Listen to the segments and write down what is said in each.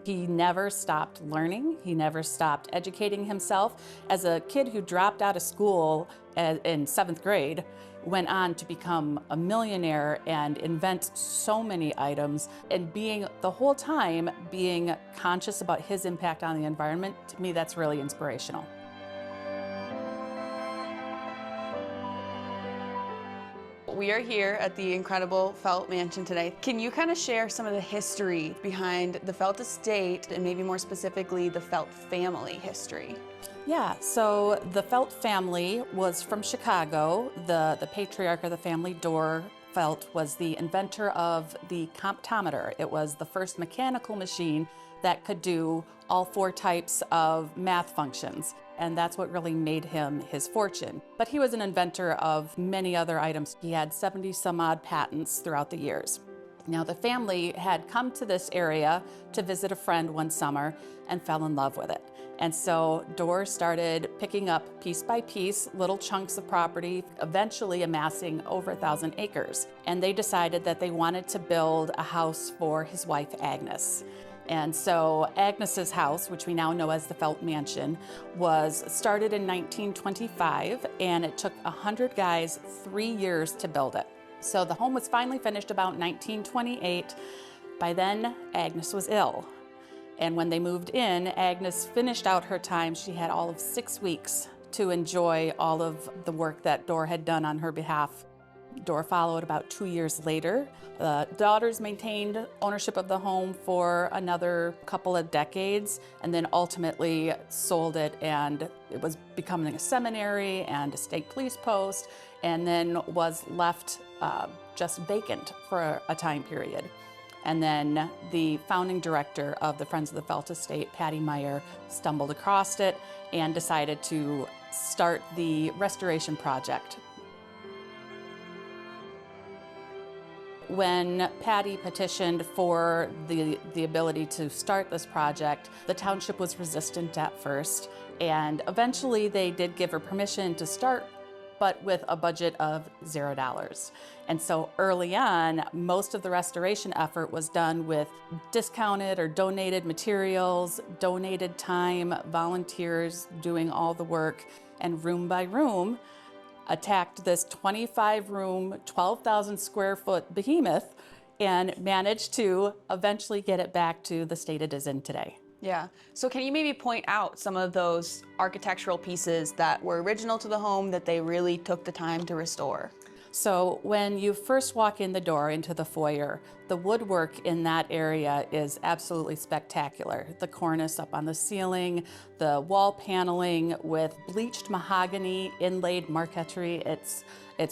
He never stopped learning. He never stopped educating himself. As a kid who dropped out of school in 7th grade, went on to become a millionaire and invent so many items, and the whole time being conscious about his impact on the environment, to me that's really inspirational. We are here at the incredible Felt mansion today. Can you kind of share some of the history behind the Felt estate and maybe more specifically the Felt family history? Yeah, so the Felt family was from Chicago. The patriarch of the family, Dorr Felt, was the inventor of the comptometer. It was the first mechanical machine that could do all 4 types of math functions. And that's what really made him his fortune. But he was an inventor of many other items. He had 70 some odd patents throughout the years. Now, the family had come to this area to visit a friend one summer and fell in love with it. And so Dorr started picking up piece by piece little chunks of property, eventually amassing over 1,000 acres. And they decided that they wanted to build a house for his wife, Agnes. And so Agnes's house, which we now know as the Felt Mansion, was started in 1925, and it took 100 guys 3 years to build it. So the home was finally finished about 1928. By then, Agnes was ill. And when they moved in, Agnes finished out her time. She had all of 6 weeks to enjoy all of the work that Dorr had done on her behalf. Dorr followed about 2 years later. The daughters maintained ownership of the home for another couple of decades, and then ultimately sold it, and it was becoming a seminary and a state police post, and then was left just vacant for a time period. And then the founding director of the Friends of the Felt Estate, Patty Meyer, stumbled across it and decided to start the restoration project. When Patty petitioned for the ability to start this project, the township was resistant at first, and eventually they did give her permission to start, but with a budget of $0. And so early on, most of the restoration effort was done with discounted or donated materials, donated time, volunteers doing all the work, and room by room, attacked this 25-room, 12,000 square foot behemoth and managed to eventually get it back to the state it is in today. Yeah, so can you maybe point out some of those architectural pieces that were original to the home that they really took the time to restore? So when you first walk in the door into the foyer, the woodwork in that area is absolutely spectacular. The cornice up on the ceiling, the wall paneling with bleached mahogany, inlaid marquetry, it's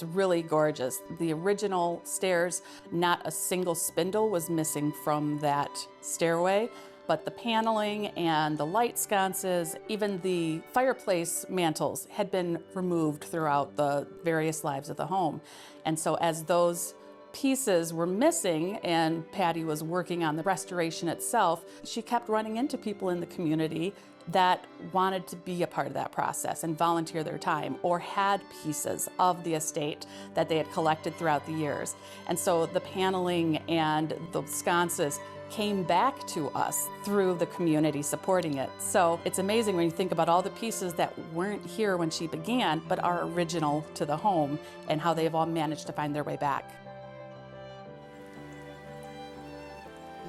really gorgeous. The original stairs, not a single spindle was missing from that stairway. But the paneling and the light sconces, even the fireplace mantles had been removed throughout the various lives of the home. And so as those pieces were missing and Patty was working on the restoration itself, she kept running into people in the community that wanted to be a part of that process and volunteer their time, or had pieces of the estate that they had collected throughout the years. And so the paneling and the sconces came back to us through the community supporting it. So it's amazing when you think about all the pieces that weren't here when she began, but are original to the home, and how they've all managed to find their way back.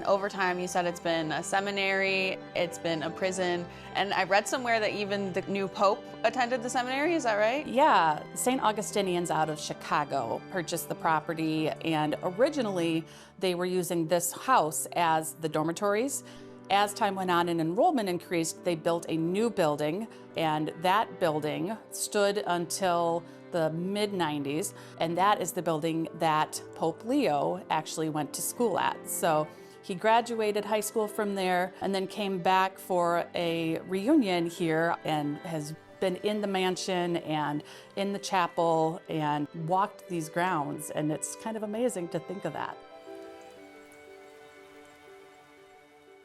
Over time, you said it's been a seminary, it's been a prison, and I read somewhere that even the new pope attended the seminary, is that right? Yeah, St. Augustinians out of Chicago purchased the property, and originally they were using this house as the dormitories. As time went on and enrollment increased, they built a new building, and that building stood until the mid-90s, and that is the building that Pope Leo actually went to school at. So he graduated high school from there and then came back for a reunion here, and has been in the mansion and in the chapel and walked these grounds, and it's kind of amazing to think of that.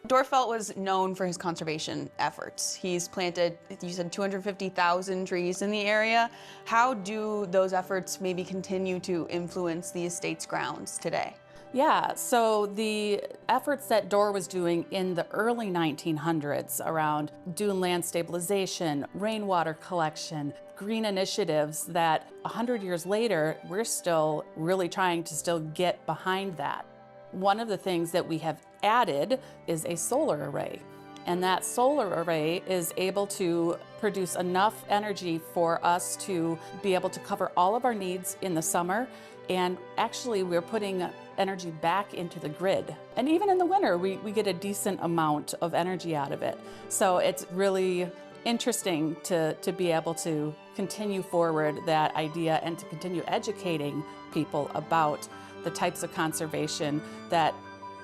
Dorr Felt was known for his conservation efforts. He's planted, you said, 250,000 trees in the area. How do those efforts maybe continue to influence the estate's grounds today? Yeah, so the efforts that Dorr was doing in the early 1900s around dune land stabilization, rainwater collection, green initiatives that 100 years later, we're still really trying to still get behind that. One of the things that we have added is a solar array. And that solar array is able to produce enough energy for us to be able to cover all of our needs in the summer. And actually, we're putting energy back into the grid. And even in the winter, we get a decent amount of energy out of it. So it's really interesting to be able to continue forward that idea and to continue educating people about the types of conservation that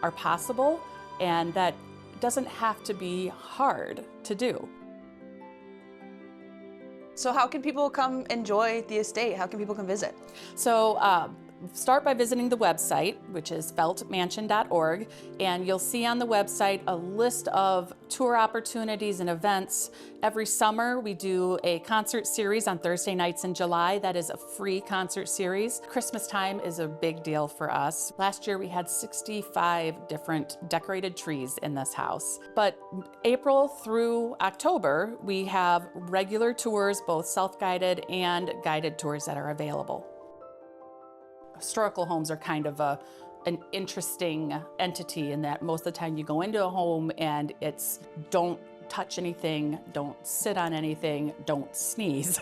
are possible and that doesn't have to be hard to do. So how can people come enjoy the estate? How can people come visit? So start by visiting the website, which is feltmansion.org, and you'll see on the website a list of tour opportunities and events. Every summer we do a concert series on Thursday nights in July. That is a free concert series. Christmas time is a big deal for us. Last year we had 65 different decorated trees in this house. But April through October we have regular tours, both self-guided and guided tours that are available. Historical homes are kind of an interesting entity in that most of the time you go into a home and it's don't touch anything, don't sit on anything, don't sneeze.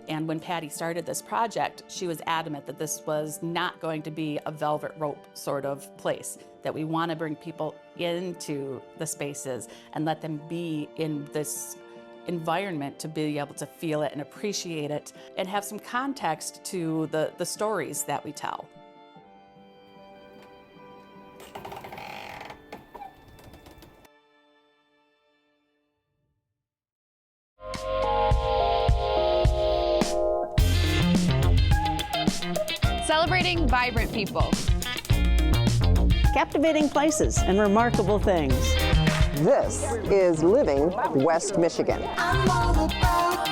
And when Patty started this project, she was adamant that this was not going to be a velvet rope sort of place, that we want to bring people into the spaces and let them be in this environment to be able to feel it and appreciate it and have some context to the stories that we tell. Celebrating vibrant people. Captivating places and remarkable things. This is Living West Michigan. I'm all about